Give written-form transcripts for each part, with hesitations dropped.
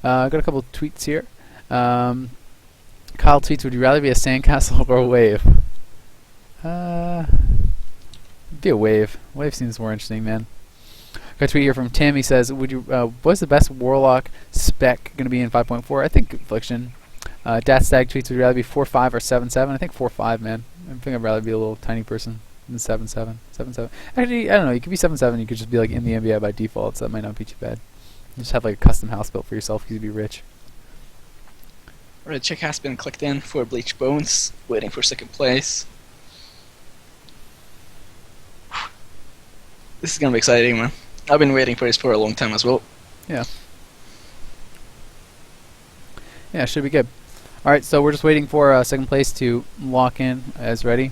Got a couple tweets here. Kyle tweets, would you rather be a sandcastle or a wave? Be a wave. Wave seems more interesting, man. Got a tweet here from Tim. He says, "Would you? What's the best warlock spec going to be in 5.4? I think Affliction." Datstag tweets, "Would you rather be 4.5 or 7.7? I think 4.5, man. I think I'd rather be a little tiny person than 7.7. 7.7. Actually, I don't know. You could be 7.7. You could just be like in the NBA by default, so that might not be too bad. You just have like a custom house built for yourself because you'd be rich." Red check has been clicked in for Bleached Bones, waiting for second place. This is gonna be exciting, man. I've been waiting for this for a long time as well. Yeah. Yeah, should be good. All right, so we're just waiting for second place to lock in as ready.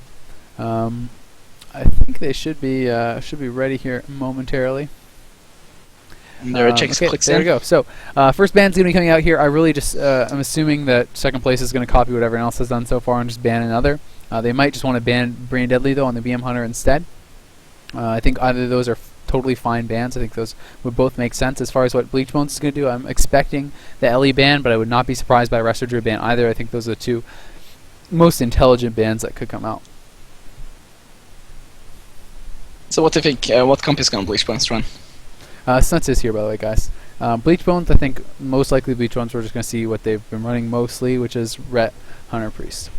I think they should be ready here momentarily. And the red check okay, clicks there in. we go. So first band's gonna be coming out here. I really just I'm assuming that second place is gonna copy what everyone else has done so far and just ban another. They might just want to ban Brain Deadly though on the BM Hunter instead. I think either of those are totally fine bans. I think those would both make sense. As far as what Bleached Bones is going to do, I'm expecting the LE ban, but I would not be surprised by Resto Druid ban either. I think those are the two most intelligent bans that could come out. So what do you think? What comp is going to Bleached Bones run? Snuts is here, by the way, guys. Bleached Bones, I think most likely Bleached Bones, we're just going to see what they've been running mostly, which is Ret, Hunter, Priest.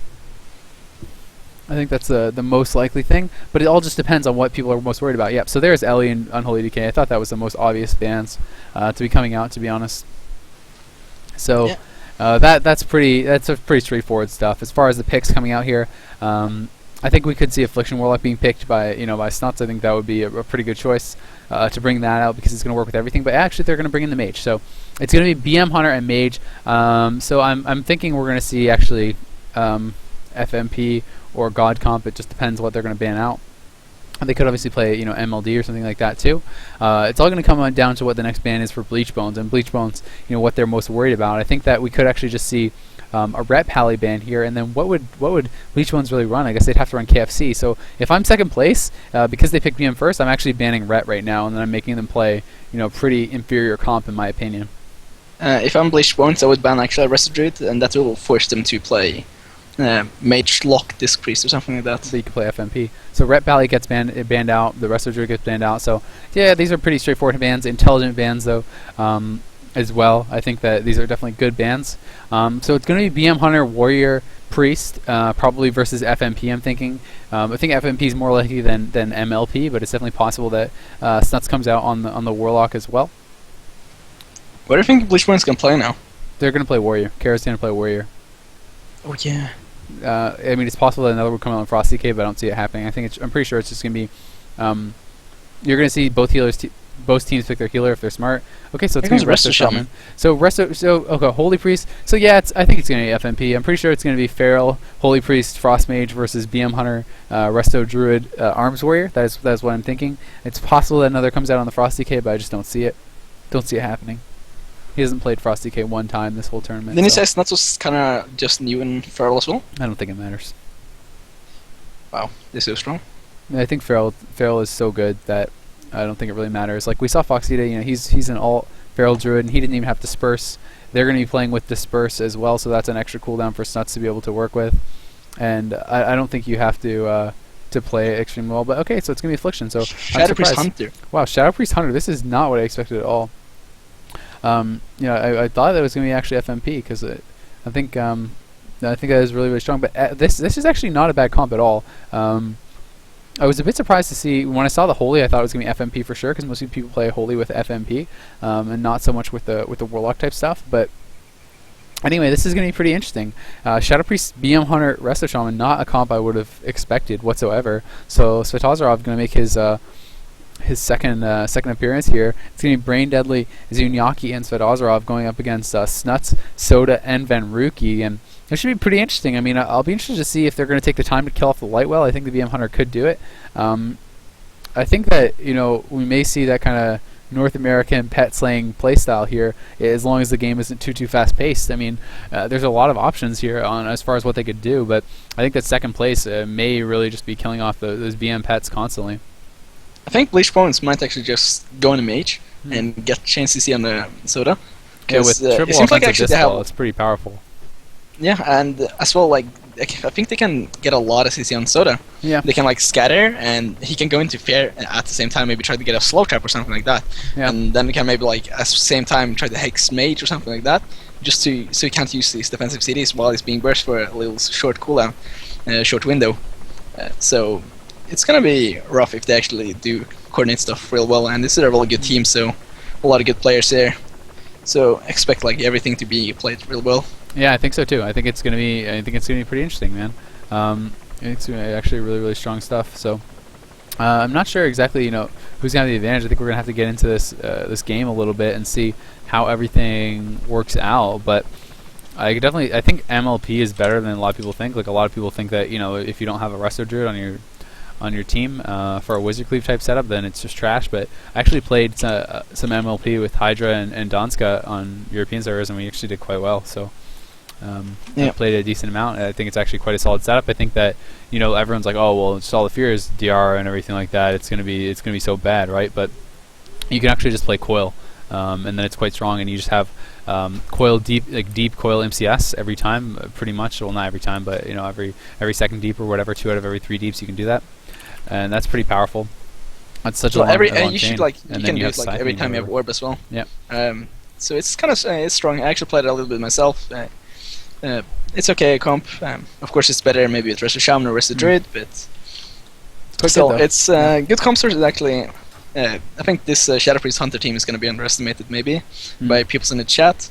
I think that's the most likely thing, but it all just depends on what people are most worried about. Yep, so there's Ellie and Unholy Decay. I thought that was the most obvious bans to be coming out, to be honest. So yeah. That's a pretty straightforward stuff. As far as the picks coming out here, I think we could see Affliction Warlock being picked by Snuts. I think that would be a pretty good choice to bring that out because it's going to work with everything. But actually, they're going to bring in the Mage, so it's going to be BM Hunter and Mage. So I'm thinking we're going to see actually FMP or God Comp. It just depends what they're going to ban out. They could obviously play, MLD or something like that too. It's all going to come down to what the next ban is for Bleached Bones, and Bleached Bones, what they're most worried about. I think that we could actually just see a Ret Pally ban here, and then what would Bleached Bones really run? I guess they'd have to run KFC. So if I'm second place, because they picked BM first, I'm actually banning Ret right now, and then I'm making them play, pretty inferior comp in my opinion. If I'm Bleached Bones, I would ban actually Resto Druid, and that will force them to play Mage Lock Disc Priest or something like that. So you can play FMP. So Ret Pally gets banned out, the Resto Druid gets banned out. So yeah, these are pretty straightforward bans, intelligent bans though, as well. I think that these are definitely good bans. So it's going to be BM Hunter, Warrior, Priest, probably versus FMP. I'm thinking. I think FMP is more likely than MLP, but it's definitely possible that Snuts comes out on the Warlock as well. What do you think Bleached Bones can play now? They're going to play Warrior. Kara's going to play Warrior. Oh yeah. I mean, it's possible that another would come out on Frosty Cave, but I don't see it happening. I'm pretty sure it's just going to be. You're going to see both teams pick their healer if they're smart. Okay, so it's going to be Resto Shaman. So okay, Holy Priest. So yeah, I think it's going to be FMP. I'm pretty sure it's going to be Feral, Holy Priest, Frost Mage versus BM Hunter, Resto Druid, Arms Warrior. That is what I'm thinking. It's possible that another comes out on the Frosty Cave, but I just don't see it. Don't see it happening. He hasn't played Frosty K one time this whole tournament. Then he says Snuts was kind of just new and Feral as well? I don't think it matters. Wow, this is strong. I think Feral is so good that I don't think it really matters. Like we saw Foxita, he's an alt Feral Druid, and he didn't even have Disperse. They're going to be playing with Disperse as well, so that's an extra cooldown for Snuts to be able to work with. And I don't think you have to play it extremely well. But okay, so it's going to be Affliction. So Shadow Priest Hunter. Wow, Shadow Priest Hunter. This is not what I expected at all. I thought that was going to be actually FMP because I think that is really, really strong. But this is actually not a bad comp at all. I was a bit surprised to see when I saw the Holy. I thought it was going to be FMP for sure because most people play Holy with FMP and not so much with the Warlock type stuff. But anyway, this is going to be pretty interesting. Shadow Priest, BM Hunter, Resto Shaman, not a comp I would have expected whatsoever. So Svetozarov going to make his second appearance here. It's going to be Brain Deadly, Zunyaki, and Svetozarov going up against Snuts, Soda, and Venruki, and it should be pretty interesting. I mean, I'll be interested to see if they're going to take the time to kill off the Light Well. I think the BM Hunter could do it. I think that we may see that kind of North American pet slaying playstyle here, as long as the game isn't too fast paced. I mean, there's a lot of options here on as far as what they could do, but I think that second place may really just be killing off those BM pets constantly. I think Bleached Bones might actually just go on a Mage and get chance to see on the Soda. Yeah, with it triple seems like offensive actually disc they have ball, it's pretty powerful. yeah, and as well like I think they can get a lot of CC on Soda. Yeah. They can like scatter, and he can go into fair at the same time. Maybe try to get a slow trap or something like that. Yeah. And then we can maybe like at the same time try to hex mage or something like that, just to so he can't use these defensive CDs while he's being burst for a little short cooldown, short window. So it's gonna be rough if they actually do coordinate stuff real well. And this is a really good team, so a lot of good players there. So expect like everything to be played real well. Yeah, I think so too. I think it's gonna be pretty interesting, man. It's gonna be actually really, really strong stuff. So I'm not sure exactly, who's gonna have the advantage. I think we're gonna have to get into this game a little bit and see how everything works out. But I think MLP is better than a lot of people think. Like a lot of people think that if you don't have a Resto Druid on your team for a Wizard Cleave type setup, then it's just trash. But I actually played some MLP with Hydra and Donska on European servers, and we actually did quite well. So. I played a decent amount. I think it's actually quite a solid setup. I think that everyone's like, oh well, it's all the fears, DR and everything like that. It's gonna be so bad, right? But you can actually just play coil, and then it's quite strong. And you just have coil deep coil MCS every time, pretty much. Well, not every time, but every second deep or whatever. 2 out of every 3 deeps you can do that, and that's pretty powerful. That's such a long and you chain. should you and can do it like every time you have orb as well. Yeah. So it's kind of it's strong. I actually played it a little bit myself. It's okay comp. Of course, it's better maybe with Resto Shaman or Resto Druid, but still, it's good comp source. Is actually, I think this Shadow Priest Hunter team is going to be underestimated maybe by people in the chat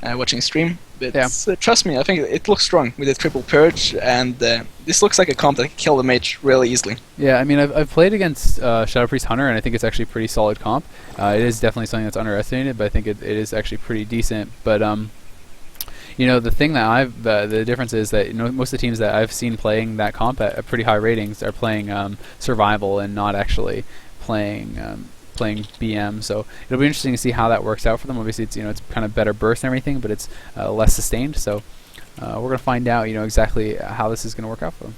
watching stream. But trust me, I think it looks strong with the triple purge, and this looks like a comp that can kill the mage really easily. Yeah, I mean, I've played against Shadow Priest Hunter, and I think it's actually pretty solid comp. It is definitely something that's underestimated, but I think it is actually pretty decent. But the thing that the difference is that most of the teams that I've seen playing that comp at pretty high ratings are playing survival and not actually playing BM. So it'll be interesting to see how that works out for them. Obviously, it's kind of better burst and everything, but it's less sustained. So we're gonna find out exactly how this is gonna work out for them.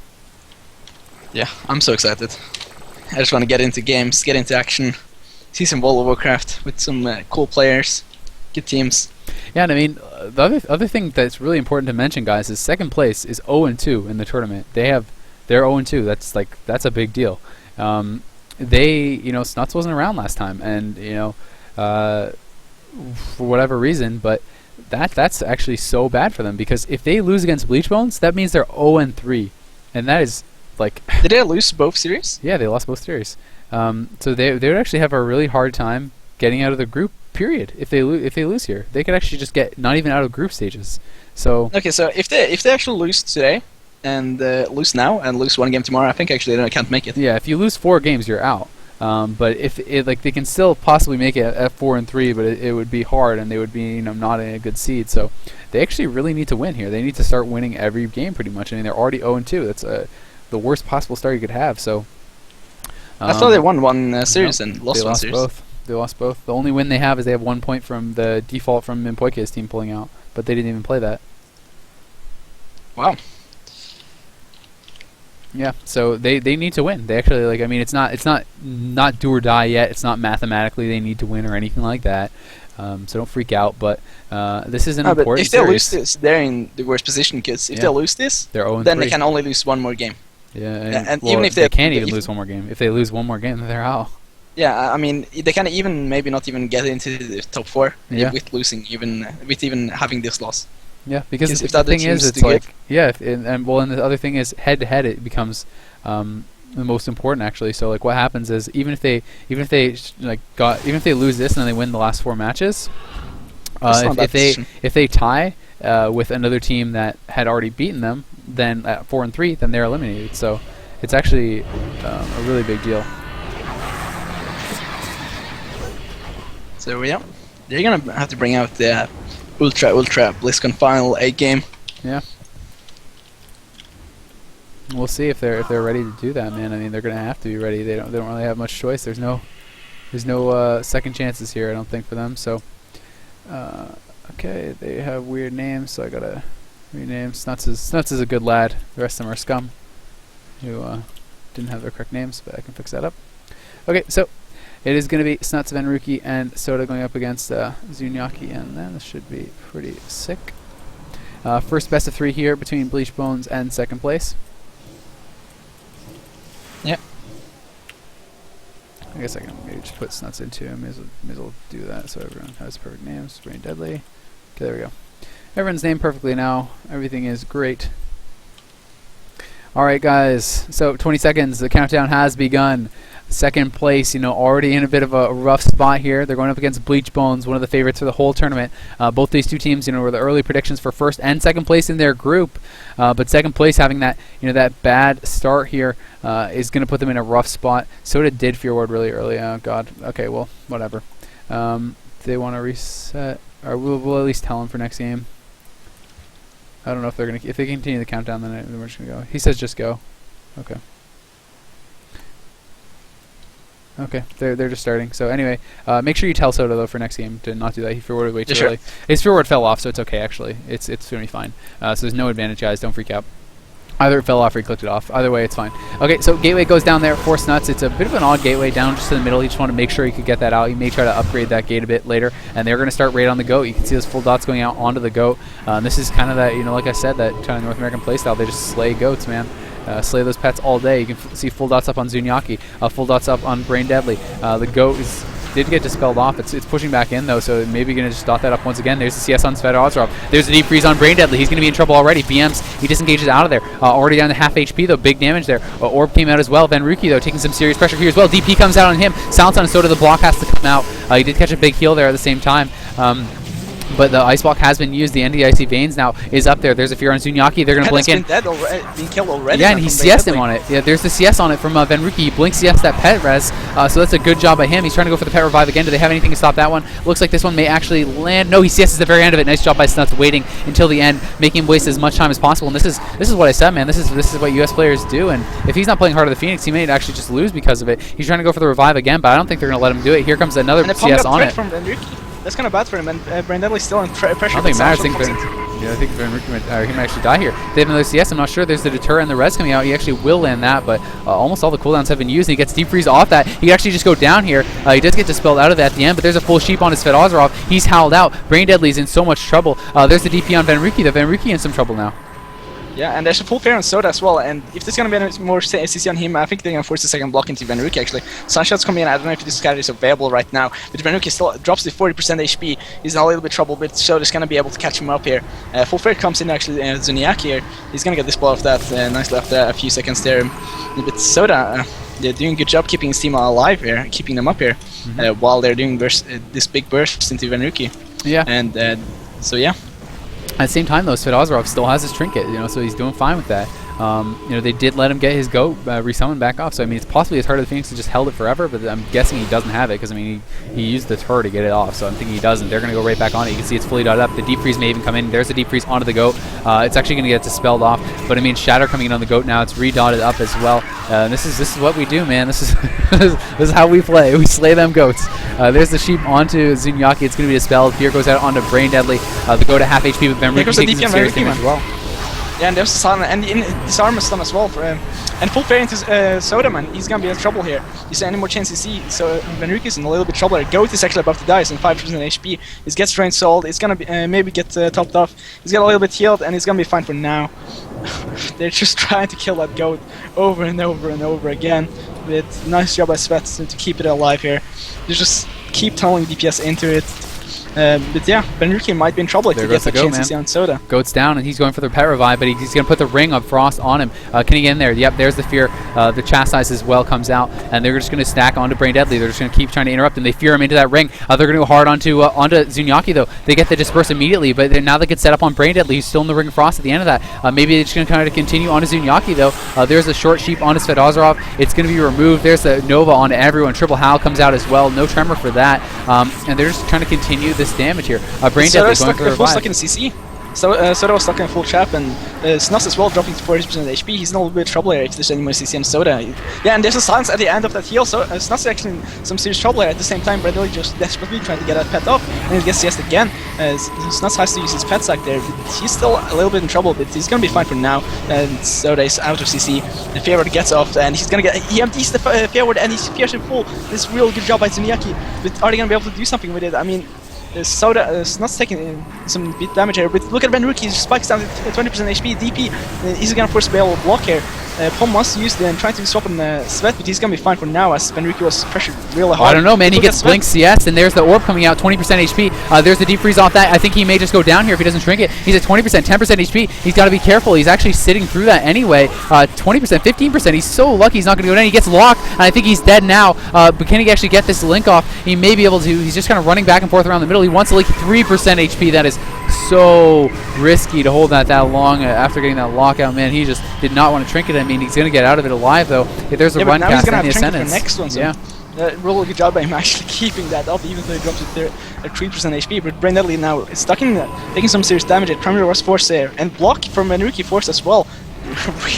Yeah, I'm so excited. I just want to get into games, get into action, see some World of Warcraft with some cool players, good teams. Yeah, and I mean, the other thing that's really important to mention, guys, is second place is 0-2 in the tournament. They're 0-2. That's a big deal. Snuts wasn't around last time, and for whatever reason, but that's actually so bad for them, because if they lose against Bleached Bones, that means they're 0-3, and that is like. Did they lose both series? Yeah, they lost both series. So they would actually have a really hard time getting out of the group. Period. If they lose here, they could actually just get not even out of group stages. So okay, so if they actually lose today and lose now and lose 1 game tomorrow, I think actually they can't make it. Yeah, if you lose 4 games, you're out. But if they can still possibly make it at 4-3, but it would be hard, and they would be not in a good seed. So they actually really need to win here. They need to start winning every game pretty much. I mean, they're already 0-2. That's the worst possible start you could have. So I thought they won 1 series and lost 1 series. Both. They lost both. The only win they have is they have 1 point from the default from Mimpoike's team pulling out, but they didn't even play that. Wow. Yeah, so they need to win. They actually it's not do or die yet. It's not mathematically they need to win or anything like that. So don't freak out. But this is an important. But if they lose this, they're in the worst position, because if they lose this, then they can only lose 1 more game. Yeah, and even if they can't even lose 1 more game. If they lose 1 more game, then they're out. Yeah, I mean, they can maybe not even get into the top 4 with losing, even having this loss. Yeah, because if the thing is, it's like and the other thing is head to head, it becomes the most important actually. So what happens is even if they lose this and then they win the last 4 matches, if they tie with another team that had already beaten them, then at 4-3, then they're eliminated. So it's actually a really big deal. So yeah, they're gonna have to bring out the Ultra BlizzCon final 8 game. Yeah. We'll see if they're ready to do that, man. I mean, they're gonna have to be ready. They don't really have much choice. There's no second chances here, I don't think, for them. So okay, they have weird names, so I gotta rename. Snuts is a good lad. The rest of them are scum who didn't have their correct names, but I can fix that up. Okay, so it is going to be Snuts, Venruki, and Soda going up against Zunyaki, and then this should be pretty sick. First best of 3 here between Bleached Bones and second place. Yeah. I guess I can maybe just put Snuts into him. May as well do that so everyone has perfect names. Brain Deadly. Okay, there we go. Everyone's named perfectly now. Everything is great. Alright guys, so 20 seconds. The countdown has begun. Second place, you know, already in a bit of a rough spot here. They're going up against Bleached Bones, one of the favorites for the whole tournament. Both these two teams, you know, were the early predictions for first and second place in their group. But second place, having that, you know, that bad start here, is going to put them in a rough spot. Soda did Fear Ward really early. Oh god. Okay, well, whatever. They want to reset, or we'll at least tell them for next game. I don't know if they're gonna. If they continue the countdown, then we're just gonna go. He says just go. Okay. Okay, they're just starting. So anyway, make sure you tell Soda though for next game to not do that. He Fear Warded way too early. His Fear Ward fell off, so it's okay actually. It's gonna be fine. So there's no advantage, guys. Don't freak out. Either it fell off or he clicked it off. Either way, it's fine. Okay, so gateway goes down there for Snuts. It's a bit of an odd gateway down just in the middle. He just wanted to make sure he could get that out. He may try to upgrade that gate a bit later. And they're going to start right on the goat. You can see those full dots going out onto the goat. This is kind of that, you know, like I said, that kind of North American playstyle. They just slay goats, man. Slay those pets all day. You can see full dots up on Zunyaki, full dots up on Brain Deadly. The goat did get dispelled off. It's pushing back in though, so maybe going to just dot that up once again. There's the CS on Svedozrov. There's the deep freeze on Brain Deadly. He's going to be in trouble already. BMs, he disengages out of there. Already down to half HP though, big damage there. Orb came out as well. Venruki though taking some serious pressure here as well. DP comes out on him. Silence on Soda, the block has to come out. He did catch a big heal there at the same time. But the Ice Block has been used. The end of the Icy Veins now is up there. There's a Fear on Zunyaki. They're going to blink in. Dead already, been killed already. Yeah, and he CS'd him on it. Yeah, there's the CS on it from Venruki. He blink CS that pet res. So that's a good job by him. He's trying to go for the pet revive again. Do they have anything to stop that one? Looks like this one may actually land. No, he CS's the very end of it. Nice job by Snuts waiting until the end, making him waste as much time as possible. And this is what I said, man. This is what US players do. And if he's not playing Heart of the Phoenix, he may actually just lose because of it. He's trying to go for the revive again, but I don't think they're going to let him do it. Here comes another CS on it. From That's kind of bad for him, and Brain Deadly's still in pressure. I don't think it matters. I think he might actually die here. They have another CS. I'm not sure. There's the deter and the res coming out. He actually will land that, but almost all the cooldowns have been used. And he gets deep freeze off that. He can actually just go down here. He does get dispelled out of that at the end, but there's a full sheep on his Svedozrov. He's howled out. Brain Deadly's in so much trouble. There's the DP on Venruki. The Venruki in some trouble now. Yeah, and there's a full fair on Soda as well, and if there's going to be any more CC on him, I think they're going to force the second block into Venruki actually. Sunshot's coming in, I don't know if this scatter is available right now, but Venruki still drops to 40% HP, he's in a little bit trouble, but Soda's going to be able to catch him up here. Full fair comes in actually, Zunyaki here, he's going to get this ball off that, nicely after a few seconds there. But Soda, they're doing a good job keeping his team alive here, keeping them up here, while they're doing this big burst into Venruki. Yeah. And so yeah. At the same time, though, Svedozrov still has his trinket, you know, so he's doing fine with that. You know, they did let him get his goat resummoned back off, so I mean, it's possibly his Heart of the Phoenix just held it forever, but I'm guessing he doesn't have it because I mean, he used the tur to get it off, so I'm thinking he doesn't. They're going to go right back on it. You can see it's fully dotted up. The deep freeze may even come in. There's the deep freeze onto the goat. It's actually going to get dispelled off, but I mean, Shatter coming in on the goat now. It's redotted up as well. This is what we do, man. This is this is how we play. We slay them goats. There's the sheep onto Zunyaki. It's going to be dispelled. Fear goes out onto Brain Deadly. The goat at half HP, but Venruki takes some serious damage as well. Yeah, and there's the Silent, and disarm is done as well for him. And full fair into Soda, man, he's gonna be in trouble here. Is there any more chance to see? So Venruki's in a little bit trouble here. Goat is actually about to die, he's in 5% HP. He gets drained sold, he's gonna be, maybe get topped off. He's got a little bit healed, and he's gonna be fine for now. They're just trying to kill that goat over and over and over again. But nice job by Svets to keep it alive here. They just keep tunneling DPS into it. But yeah, Venruki might be in trouble if he gets a chance to see on Soda. Goat's down, and he's going for the pet revive, but he's going to put the ring of Frost on him. Can he get in there? Yep, there's the Fear. The Chastise as well comes out, and they're just going to stack onto Brain Deadly. They're just going to keep trying to interrupt him. They Fear him into that ring. They're going to go hard onto Zunyaki, though. They get the Disperse immediately, but now they get set up on Brain Deadly. He's still in the ring of Frost at the end of that. Maybe they're just going to kind of continue onto Zunyaki, though. There's a short sheep onto Svedozrov. It's going to be removed. There's the Nova onto everyone. Triple Howl comes out as well. No Tremor for that. And they're just trying to continue this damage here. Brain Deadly going for the revive. Stuck in CC. So Soda was stuck in a full trap, and Snus as well dropping to 40% HP. He's in a little bit of trouble here if there's any more CC on Soda. Yeah, and there's a silence at the end of that heal, so Snus is actually in some serious trouble here. At the same time, Bradley just desperately trying to get that pet off, and he gets CS again. Snus has to use his pet sack there. He's still a little bit in trouble, but he's gonna be fine for now. And Soda is out of CC. The Fear Ward gets off, and he's gonna get. He empties the Fear Ward, and he's fierce in full. This is a real good job by Zuniaki. But are they gonna be able to do something with it? I mean, Snot's taking some bit damage here, but look at Ben Rookie, he spikes down to 20% HP, DP, he's gonna force to be able to block here. Pom wants to use and trying to swap on Svet, but he's gonna be fine for now as Ben Rookie was pressured really hard. I don't know, man, he gets Blink CS, and there's the orb coming out, 20% HP. There's the deep freeze off that. I think he may just go down here if he doesn't shrink it. He's at 20%, 10% HP. He's got to be careful. He's actually sitting through that anyway. 20%, 15%. He's so lucky he's not going to go down. He gets locked, and I think he's dead now. But can he actually get this link off? He may be able to. He's just kind of running back and forth around the middle. He wants to link 3% HP. That is so risky to hold that long after getting that lockout. Man, he just did not want to trinket. I mean, he's going to get out of it alive, though. If there's a run cast in the Ascendance. Next one, so yeah. Really good job by him actually keeping that up, even though he drops it at 3% HP. But Brain Deadly now is stuck in taking some serious damage at Primary Rush Force there, and block from Menuki Force as well.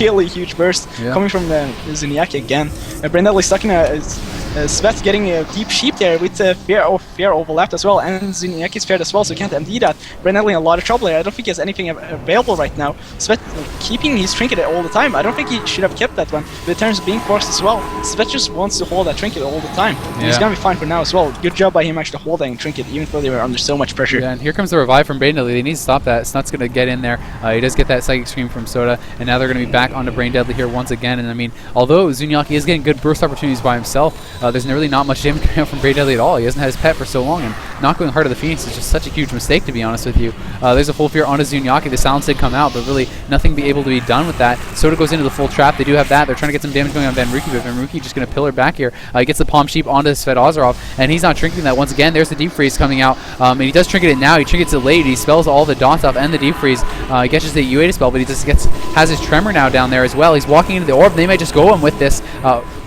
Really huge burst coming from Zuniaki again. Brain Deadly stuck in Svet getting a deep sheep there with Fear overlapped as well, and Zuniaki's Fear as well, so he can't MD that. Brain Deadly in a lot of trouble here. I don't think he has anything available right now. Svet keeping his trinket all the time. I don't think he should have kept that one, but in terms of being forced as well, Svet just wants to hold that trinket all the time. Yeah. He's gonna be fine for now as well. Good job by him actually holding trinket, even though they were under so much pressure. Yeah, and here comes the revive from Brain Deadly. They need to stop that. Snut's gonna get in there. He does get that Psychic Scream from Soda, and now they're gonna be back onto Brain Deadly here once again. And I mean, although Zuniaki is getting good burst opportunities by himself, there's really not much damage coming out from Brain Deadly at all. He hasn't had his pet for so long, and not going hard of the Phoenix is just such a huge mistake, to be honest with you. There's a full fear onto Zuniaki. The silence did come out, but really nothing be able to be done with that. Soda goes into the full trap. They do have that. They're trying to get some damage going on Vanruki, but Vanruki just going to pillar back here. He gets the Palm Sheep onto Svet Ozarov, and he's not trinketing that once again. There's the deep freeze coming out, and he does trinket it now. He trinkets it late. He spells all the dots off and the deep freeze. He catches the UA to spell, but he just has his tremor now down there as well. He's walking into the orb. They may just go him with this.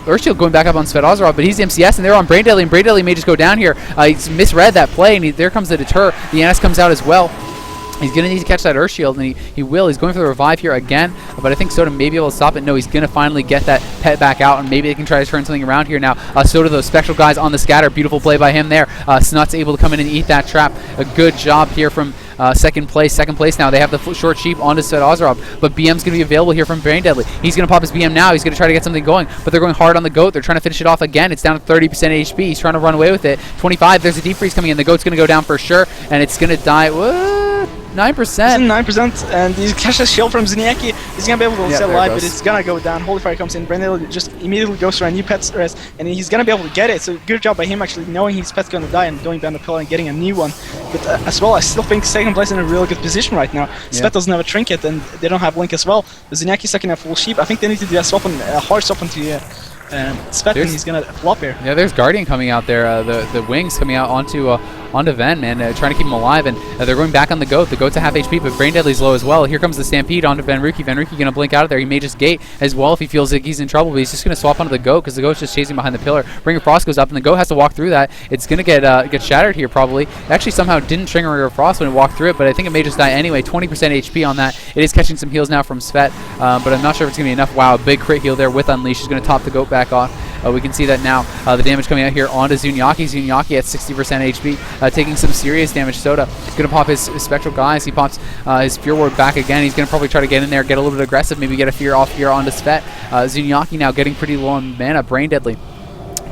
Earthshield going back up on Svet Ozarov, but he's MCS, and they're on Brain Deadly, and Brain Deadly may just go down here. He's misread that play, and there comes the deter. The NS comes out as well. He's going to need to catch that Earthshield, and he will. He's going for the revive here again, but I think Soda may be able to stop it. No, he's going to finally get that pet back out, and maybe they can try to turn something around here now. Soda, those spectral guys on the scatter. Beautiful play by him there. Snut's able to come in and eat that trap. A good job here from second place now. They have the short sheep onto Svet Ozarov, but BM's going to be available here from Brain Deadly. He's going to pop his BM now. He's going to try to get something going, but they're going hard on the GOAT. They're trying to finish it off again. It's down to 30% HP. He's trying to run away with it. 25. There's a deep freeze coming in. The GOAT's going to go down for sure, and it's going to die. What? 9%. 9%, and he catches a shield from Zuniaki. He's gonna be able to stay alive, but it's gonna go down. Holy Fire comes in. Brandon just immediately goes for a new pet's rest, and he's gonna be able to get it. So good job by him actually knowing his pet's gonna die and going down the pillar and getting a new one. But as well, I still think second place in a really good position right now. Svet doesn't have a trinket, and they don't have Link as well. Zuniaki's stuck in a full sheep. I think they need to do a swap on a hard swap onto Svet, and he's gonna flop here. Yeah, there's Guardian coming out there. The wings coming out onto Ven, man, trying to keep him alive, and they're going back on the GOAT. The GOAT's a half HP, but Brain Deadly's low as well. Here comes the Stampede onto Vanruki. Vanruki gonna blink out of there. He may just gate as well if he feels like he's in trouble, but he's just gonna swap onto the GOAT because the GOAT's just chasing behind the pillar. Ring of Frost goes up, and the GOAT has to walk through that. It's gonna get shattered here probably. It actually somehow didn't trigger Ring of Frost when it walked through it, but I think it may just die anyway. 20% HP on that. It is catching some heals now from Svet, but I'm not sure if it's gonna be enough. Wow, a big crit heal there with Unleash is gonna top the GOAT back off. We can see that now. The damage coming out here onto Zuniaki. Zuniaki at 60% HP, taking some serious damage. Soda is going to pop his Spectral Guys. He pops his Fear Ward back again. He's going to probably try to get in there, get a little bit aggressive, maybe get a Fear off here onto Svet. Zuniaki now getting pretty low on mana. Brain Deadly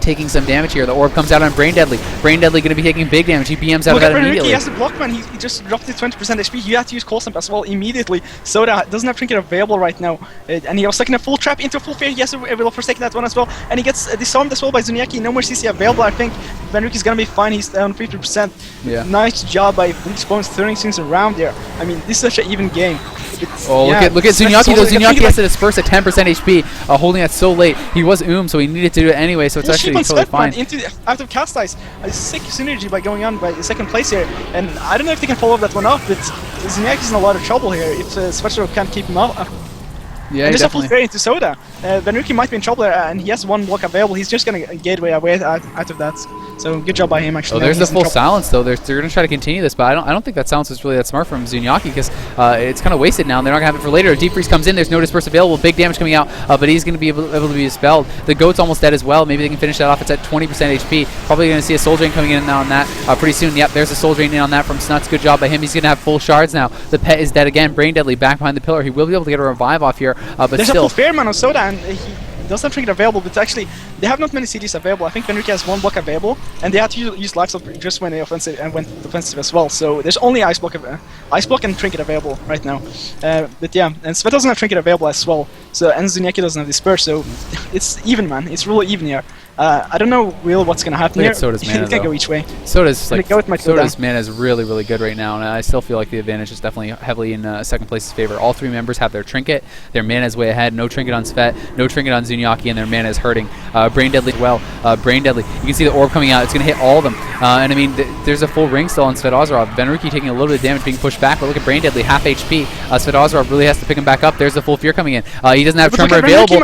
taking some damage here. The orb comes out on Brain Deadly. Brain Deadly going to be taking big damage. He BMs out of that immediately. He has the block, man. He just dropped it 20% HP. You have to use Cold Snap as well immediately. Soda doesn't have Trinket available right now. And he was stuck in a full trap into a full fear. He has to will forsake that one as well. And he gets disarmed as well by Zuniaki. No more CC available, I think. Vanruki's going to be fine. He's down 50%. Yeah. Nice job by Bleached Bones turning things around there. I mean, this is such an even game. Oh, look at Zuniaki. Though Zuniaki has to disperse at 10% HP, holding that so late. He was so he needed to do it anyway, so it's actually totally fine. Out of cast ice, a sick synergy by going on by second place here, and I don't know if they can follow that one up, but Zuniaki's in a lot of trouble here if Svetro can't keep him up. Yeah, and there's a full fair into Soda. Vanruki might be in trouble there, and he has one block available. He's just gonna gateway away out of that. So good job by him actually. Oh, there's the full silence though. They're going to try to continue this, but I don't think that silence is really that smart from Zunyaki because it's kind of wasted now, and they're not going to have it for later. A deep freeze comes in. There's no disperse available. Big damage coming out, but he's going to be able to be dispelled. The goat's almost dead as well. Maybe they can finish that off. It's at 20% HP. Probably going to see a soul drain coming in now on that pretty soon. Yep, there's a soul drain in on that from Snuts. Good job by him. He's going to have full shards now. The pet is dead again. Brain Deadly back behind the pillar. He will be able to get a revive off here, but there's still. There's a full fair amount of soda, and he does have trinket available, but actually they have not many CDs available. I think Benrique has 1 block available, and they had to use life swap just when they offensive and went defensive as well. So there's only ice block and trinket available right now. But yeah, and Svet doesn't have trinket available as well. So and Zunyaki doesn't have disperse. So it's even, man. It's really even here. I don't know really what's gonna happen here. Soda's mana, it can go each way. Soda's mana is really good right now, and I still feel like the advantage is definitely heavily in second place's favor. All 3 members have their trinket. Their mana is way ahead. No trinket on Svet, no trinket on Zunyaki, and their mana is hurting. Brain Deadly as well. Brain Deadly. You can see the orb coming out. It's gonna hit all of them. And I mean, there's a full ring still on Svet Ozarov. Benrique taking a little bit of damage, being pushed back. But look at Brain Deadly, half HP. Svet Ozarov really has to pick him back up. There's the full fear coming in. He doesn't have Tremor available.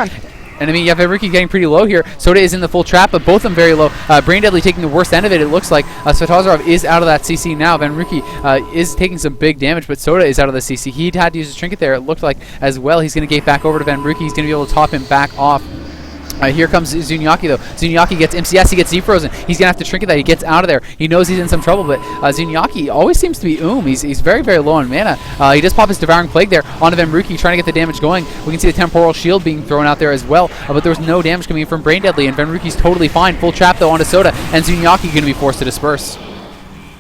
And I mean, you have Benrique getting pretty low here. Soda is in the full trap, but both of them very low. Brain Deadly taking the worst end of it, it looks like. Svetozarov is out of that CC now. Benrique is taking some big damage, but Soda is out of the CC. He had to use his trinket there, it looked like, as well. He's going to gate back over to Benrique. He's going to be able to top him back off. Here comes Zunyaki though. Zunyaki gets MCS, he gets Z-frozen. He's going to have to trinket that. He gets out of there. He knows he's in some trouble, but Zunyaki always seems to be He's very, very low on mana. He does pop his Devouring Plague there onto Benrique, trying to get the damage going. We can see the Temporal Shield being thrown out there as well, but there was no damage coming in from Brain Deadly, and Benrique's totally fine. Full trap though onto Soda, and Zunyaki going to be forced to disperse.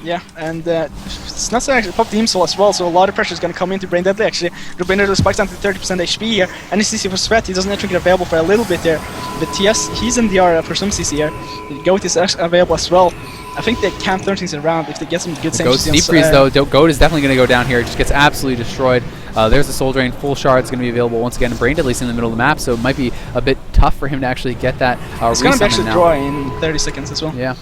Yeah, and Snuts actually popped the Imsol as well, so a lot of pressure is going to come into Brain Deadly actually. The Brain Deadly spikes down to 30% HP here, and his CC for Svet, he doesn't have trinket available for a little bit there, but he's in DR for some CC here. The Goat is available as well. I think they can turn things around if they get some good Goat's deep freeze though. Goat is definitely going to go down here. It just gets absolutely destroyed. There's the Soul Drain. Full Shard's going to be available once again. Brain Deadly's in the middle of the map, so it might be a bit tough for him to actually get that It's going to actually draw in 30 seconds as well. Yeah.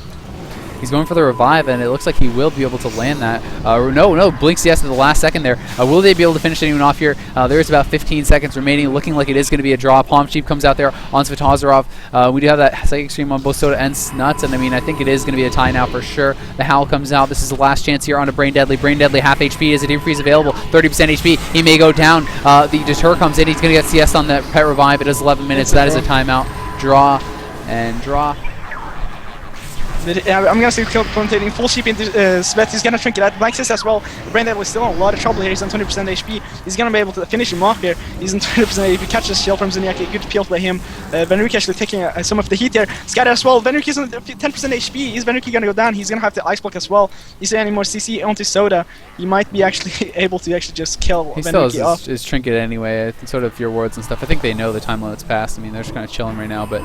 He's going for the revive, and it looks like he will be able to land that. No, blinks yes at the last second there. Will they be able to finish anyone off here? There's about 15 seconds remaining, looking like it is going to be a draw. Palm Sheep comes out there on Svetozarov. We do have that Psychic Stream on both Soda and Snuts, and I mean, I think it is going to be a tie now for sure. The Howl comes out. This is the last chance here onto Brain Deadly. Brain Deadly, half HP. Is a deep freeze available? 30% HP. He may go down. The Deter comes in. He's going to get CS on that pet revive. It is 11 minutes. That is a timeout. Draw and draw. I'm going to say commentating full sheep into Svet. He's going to trinket at Blanksis as well. Brain Deadly is still in a lot of trouble here. He's on 20% HP. He's going to be able to finish him off here. He's on 20% HP. Catches shield from Zunyaki. Good peel by him. Benrique actually taking some of the heat there. Scatter as well. Benrique is on 10% HP. Is Benrique going to go down? He's going to have the ice block as well. Is there any more CC onto Soda? He might be actually able to actually just kill Benrique off. He still has his trinket anyway. Sort of your words and stuff. I think they know the time limit's passed. I mean, they're just kind of chilling right now, but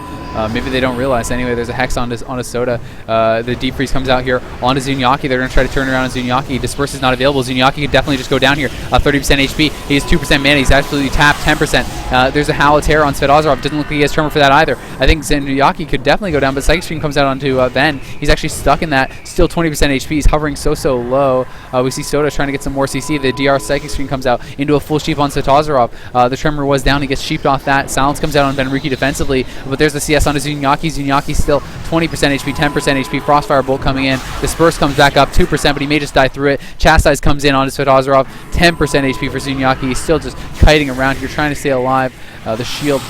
maybe they don't realize. Anyway, there's a Hex on a Soda. The Deep Freeze comes out here onto Zunyaki. They're going to try to turn around on Zunyaki. Disperse is not available. Zunyaki could definitely just go down here. 30% HP. He has 2% mana. He's absolutely tapped 10%. There's a Howl of Terror on Svetozarov. Doesn't look like he has Tremor for that either. I think Zunyaki could definitely go down, but Psychic Stream comes out onto Ben. He's actually stuck in that. Still 20% HP. He's hovering so low. We see Soda trying to get some more CC. The DR Psychic Stream comes out into a full sheep on Svetozarov. The Tremor was down. He gets sheeped off that. Silence comes out on Benrique defensively, but there's the CS onto Zunyaki. Zunyaki still 20% HP, 10% HP. Frostfire Bolt coming in. Disperse comes back up 2%, but he may just die through it. Chastise comes in onto Svetozarov. 10% HP for Zunyaki. He's still just kiting around here, trying to stay alive. The shield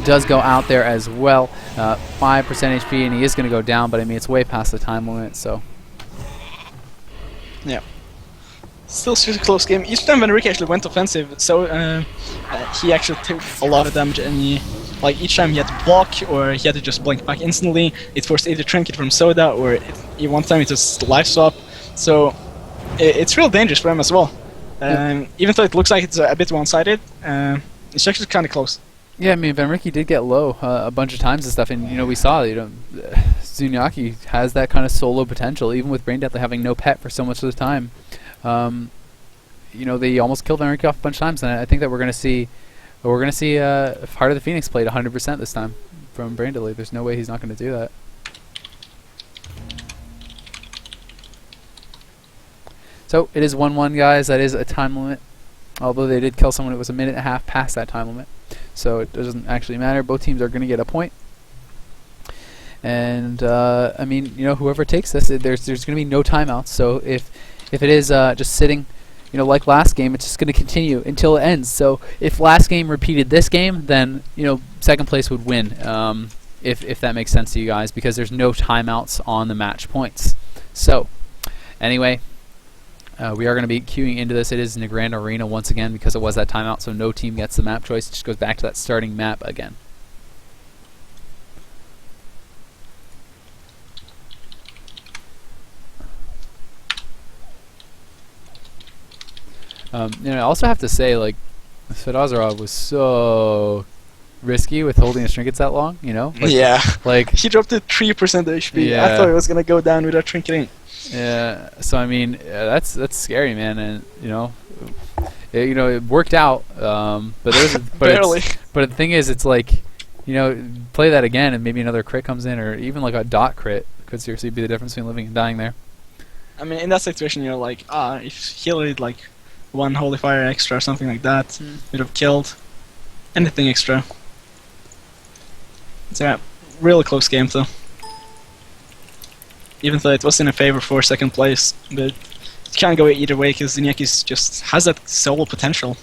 does go out there as well. 5% HP, and he is going to go down, but I mean, it's way past the time limit, so. Yeah. Still such a close game. Each time Benrique actually went offensive, so he actually took a lot of damage, and each time he had to block, or he had to just blink back instantly. It forced either trinket from Soda, or one time it was life swap. So it's real dangerous for him as well. Even though it looks like it's a bit one-sided, it's actually kind of close. Yeah, I mean, Benrique did get low a bunch of times and stuff, and we saw, Zunyaki has that kind of solo potential, even with Brain Deadly having no pet for so much of the time. They almost killed Benrique off a bunch of times, and I think that we're going to see Heart of the Phoenix played 100% this time from Brain Deadly. There's no way he's not going to do that. So it is 1-1, guys. That is a time limit. Although they did kill someone, it was a minute and a half past that time limit. So it doesn't actually matter. Both teams are going to get a point. And I mean, you know, whoever takes this, there's going to be no timeouts. So if it is just sitting, you know, like last game, it's just going to continue until it ends. So if last game repeated this game, then, you know, second place would win. If that makes sense to you guys, because there's no timeouts on the match points. So anyway, we are going to be queuing into this. It is in the Grand Arena once again because it was that timeout, so no team gets the map choice. It just goes back to that starting map again. You know, I also have to say, like, Azael was so risky with holding his trinkets that long, you know? Like, yeah. Like, he dropped to 3% HP. Yeah. I thought he was going to go down without trinketing. Yeah, so I mean, that's scary, man, and you know, it worked out, but barely. But the thing is, it's like, you know, play that again, and maybe another crit comes in, or even like a dot crit could seriously be the difference between living and dying there. I mean, in that situation, you're like, if he did like one holy fire extra or something like that, would have killed anything extra. It's a really close game, though. Even though it was in a favor for second place, but it can't go either way because Zinyaki's just has that solo potential.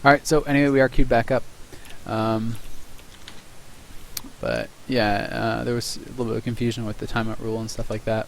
Alright, so anyway, we are queued back up. But yeah, there was a little bit of confusion with the timeout rule and stuff like that.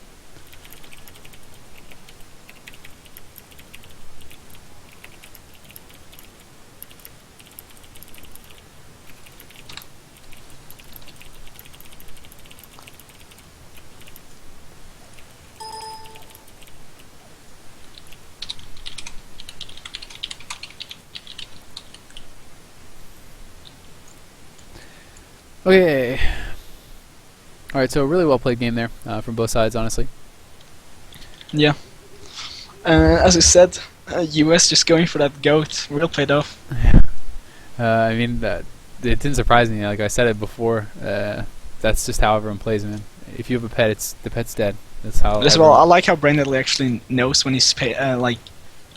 Okay. Alright, so a really well played game there from both sides, honestly. Yeah. As I said, US just going for that goat, real played off. I mean, it didn't surprise me. Like I said it before, that's just how everyone plays, man. If you have a pet, the pet's dead. That's how. As well, I like how Brain Deadly actually knows when he's like.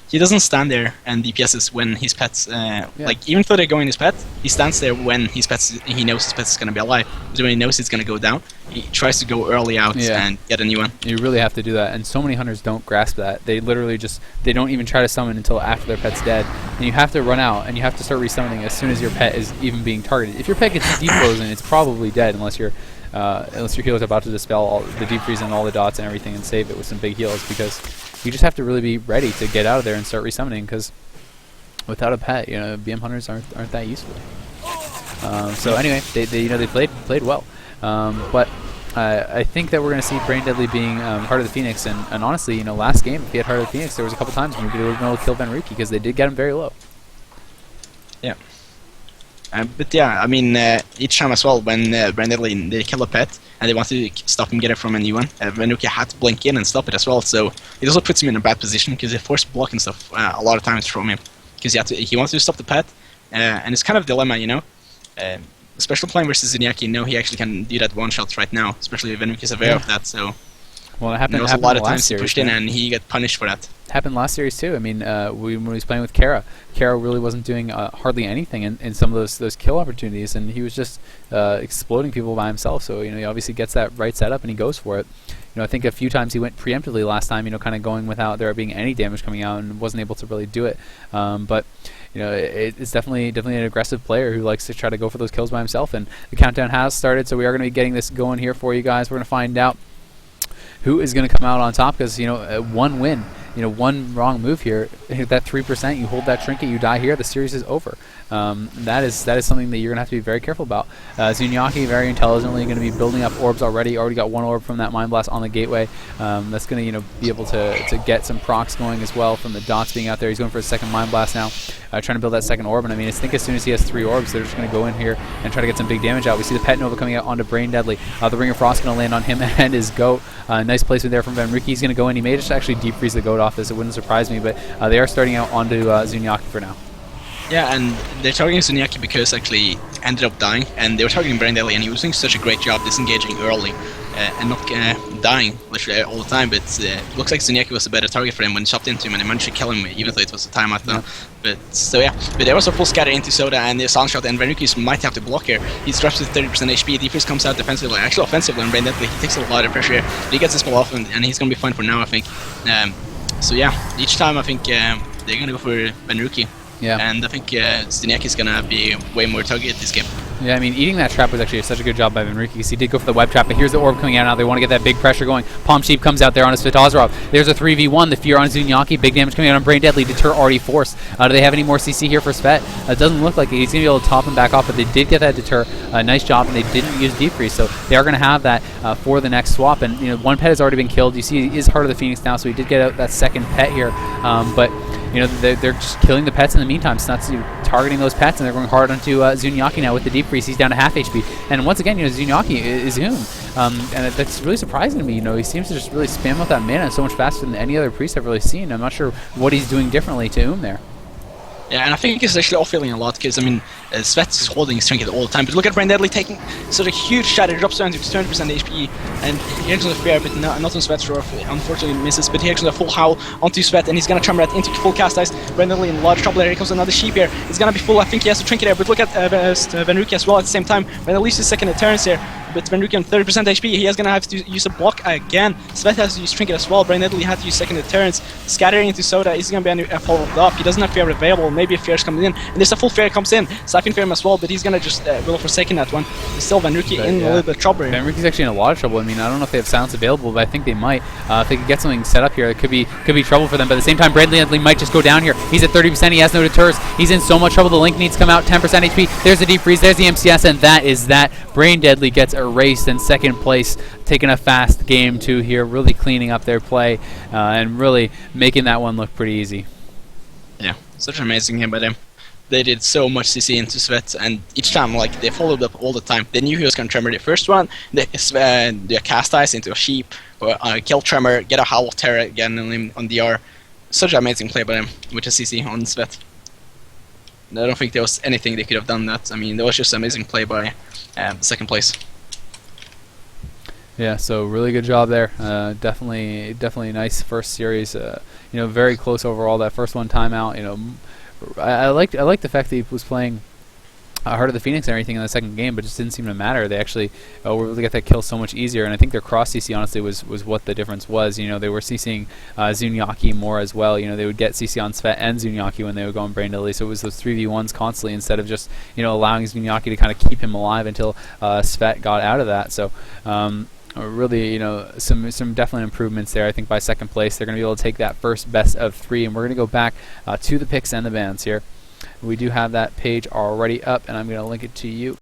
He doesn't stand there and DPSs when his pet's like, even though they're going his pet, he stands there when his pet's, he knows his pet's gonna be alive. So when he knows it's gonna go down, he tries to go early out and get a new one. You really have to do that, and so many hunters don't grasp that. They literally they don't even try to summon until after their pet's dead. And you have to run out, and you have to start resummoning as soon as your pet is even being targeted. If your pet gets deep frozen, it's probably dead unless your healer's about to dispel all the deep freeze and all the dots and everything and save it with some big heals, because you just have to really be ready to get out of there and start resummoning, because without a pet, you know, BM hunters aren't that useful. So anyway, they played well, but I think that we're going to see Brain Deadly being Heart of the Phoenix, and honestly, you know, last game if he had Heart of the Phoenix, there was a couple times when he would have been able to kill Van Riki, because they did get him very low. Yeah. But yeah, I mean, each time as well, when Brain Deadly, they kill a pet and they want to stop him getting from a new one, Van Riki had to blink in and stop it as well. So it also puts him in a bad position because they force block and stuff a lot of times from him, because he wants to stop the pet, and it's kind of a dilemma, you know. Especially playing versus Zinyaky, no, he actually can do that one shot right now, especially when he's aware of that. So well, it happened. There was a lot of times he pushed in and he got punished for that. Happened last series too. I mean, when he was playing with Kara really wasn't doing hardly anything in some of those kill opportunities, and he was just exploding people by himself. So, you know, he obviously gets that right setup and he goes for it. You know, I think a few times he went preemptively last time, you know, kind of going without there being any damage coming out, and wasn't able to really do it. But you know, it's definitely an aggressive player who likes to try to go for those kills by himself. And the countdown has started, so we are going to be getting this going here for you guys. We're going to find out who is going to come out on top, because, you know, one win one wrong move here, hit that 3%, you hold that trinket, you die here, the series is over. That is something that you're going to have to be very careful about. Zunyaki very intelligently going to be building up orbs already. Already got one orb from that Mind Blast on the gateway. That's going to be able to get some procs going as well from the dots being out there. He's going for a second Mind Blast now, trying to build that second orb. And I mean, I think as soon as he has 3 orbs, they're just going to go in here and try to get some big damage out. We see the Pet Nova coming out onto Brain Deadly. The Ring of Frost going to land on him and his goat. Nice placement there from Van Rieke. He's going to go in. He may just actually deep freeze the goat off this. It wouldn't surprise me, but they are starting out onto Zunyaki for now. Yeah, and they're targeting Zunyaki because actually ended up dying, and they were targeting Brain Deadly, and he was doing such a great job disengaging early and not dying literally all the time. But it looks like Zunyaki was a better target for him when he chopped into him, and he managed to kill him even though it was a timeout. Yeah. But there was a full scatter into Soda and the Silent Shot, and Van Rieke might have to block here. He's dropped to 30% HP. Defense comes out defensively, actually offensively, and Brain Deadly he takes a lot of pressure here. But he gets this ball off, and he's gonna be fine for now, I think. So yeah, each time I think they're gonna go for Van Rieke. Yeah. And I think Zunyaki is gonna be way more targeted this game. Yeah, I mean, eating that trap was actually such a good job by Van Rieke because he did go for the web trap, but here's the orb coming out now. They want to get that big pressure going. Palm Sheep comes out there on his Svitozerov. There's a 3v1. The Fear on Zunyaki. Big damage coming out on Brain Deadly. Deter already forced. Do they have any more CC here for Svet? It doesn't look like it. He's going to be able to top him back off, but they did get that Deter. Nice job, and they didn't use Deep Freeze, so they are going to have that for the next swap. And one pet has already been killed. You see he is Heart of the Phoenix now, so he did get out that second pet here. But they're just killing the pets in the meantime. Snuts targeting those pets, and they're going hard onto Zunyaki now with the Deep Freeze. He's down to half HP. And once again, Zunyaki is Zoom. And that's really surprising to me. He seems to just really spam out that mana so much faster than any other priest I've really seen. I'm not sure what he's doing differently to there. Yeah, and I think he's actually off-feeling a lot because, I mean, Svet is holding his trinket all the time. But look at Brain Deadly taking such a huge shot. It drops down to 20% HP. And he actually fair, but not on Svet's Roar. Unfortunately misses, but he actually a full howl onto Svet, and he's going to charm that into full cast ice. Brain Deadly in large trouble there. Here comes another sheep here. It's going to be full. I think he has a trinket there, but look at Van Rieke as well at the same time. Brain Deadly uses second turns here. But Van Rieke on 30% HP, he is going to have to use a block again. Svet has to use trinket as well. Brain Deadly had to use second turns. Scattering into Soda is going to be followed up. He doesn't have fear available. Maybe a fear's coming in. And there's a full fair comes in. So I think fair him as well, but he's going to just will forsake that one. There's still Van Rieke in a little bit of trouble here. Van Rieke's actually in a lot of trouble. I mean, I don't know if they have silence available, but I think they might. If they could get something set up here, it could be trouble for them. But at the same time, Brain Deadly might just go down here. He's at 30%. He has no deters. He's in so much trouble. The Link needs to come out. 10% HP. There's the Deep Freeze. There's the MCS, and that is that. Brain Deadly gets erased in second place, taking a fast game 2 here, really cleaning up their play and really making that one look pretty easy. Yeah, such an amazing game by them. They did so much CC into Svet, and each time they followed up all the time. They knew he was going to Tremor the first one, they cast ice into a sheep, or kill Tremor, get a Howl of Terror again on DR. Such an amazing play by them with the CC on Svet. I don't think there was anything they could have done that. I mean, there was just an amazing play by second place. Yeah, so really good job there. Definitely a nice first series. Very close overall. That first one timeout. I liked the fact that he was playing Heart of the Phoenix and everything in the second game, but it just didn't seem to matter. They actually were able to get that kill so much easier, and I think their cross CC honestly was what the difference was. They were CCing Zunyaki more as well. They would get CC on Svet and Zunyaki when they would go on Brain Deadly, so it was those 3v1s constantly instead of just allowing Zunyaki to kind of keep him alive until Svet got out of that. So. Really, some definite improvements there. I think by second place, they're going to be able to take that first best of 3, and we're going to go back to the picks and the bans here. We do have that page already up, and I'm going to link it to you